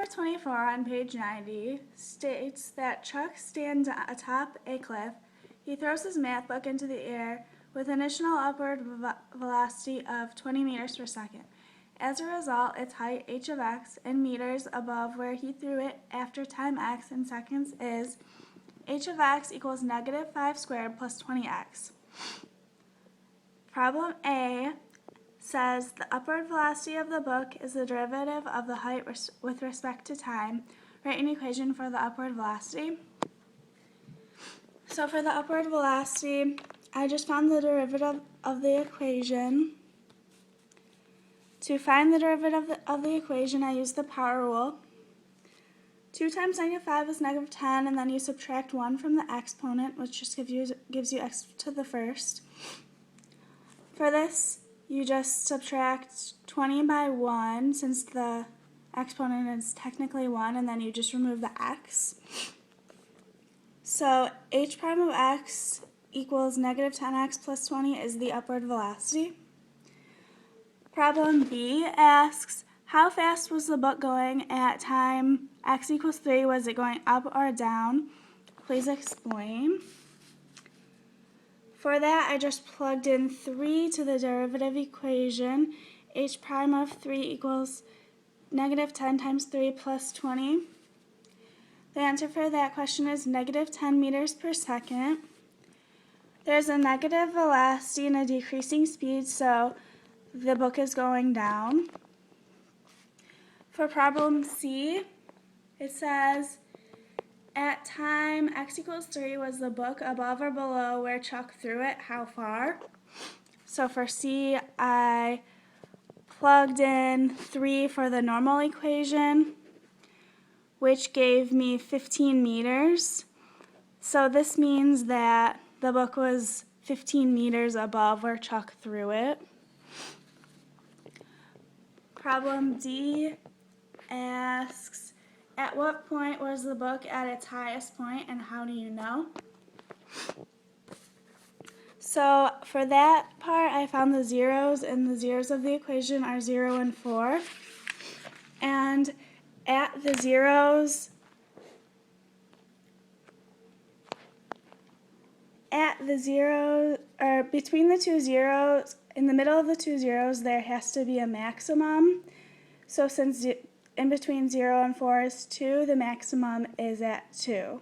24 on page 90 states that Chuck stands atop a cliff. He throws his math book into the air with an initial upward velocity of 20 meters per second. As a result, its height, h of x, in meters above where he threw it after time x in seconds is h of x equals negative 5 squared plus 20x. Problem A says the upward velocity of the book is the derivative of the height with respect to time. Write an equation for the upward velocity. So for the upward velocity, I just found the derivative of the equation. To find the derivative of the equation, I use the power rule. 2 times negative 5 is negative 10, and then you subtract 1 from the exponent, which just gives you x to the first. For this, you just subtract 20 by 1, since the exponent is technically 1, and then you just remove the x. So h prime of x equals negative 10x plus 20 is the upward velocity. Problem B asks, how fast was the book going at time x equals 3? Was it going up or down? Please explain. For that, I just plugged in 3 to the derivative equation. H prime of 3 equals negative 10 times 3 plus 20. The answer for that question is negative 10 meters per second. There's a negative velocity and a decreasing speed, so the book is going down. For problem C, it says, at time x equals 3, was the book above or below where Chuck threw it? How far? So for C, I plugged in 3 for the normal equation, which gave me 15 meters. So this means that the book was 15 meters above where Chuck threw it. Problem D asks, at what point was the book at its highest point, and how do you know? So for that part, I found the zeros, and the zeros of the equation are 0 and 4. And at the zeros, or between the two zeros, in the middle of the two zeros, there has to be a maximum. So since in between 0 and 4 is 2, the maximum is at 2.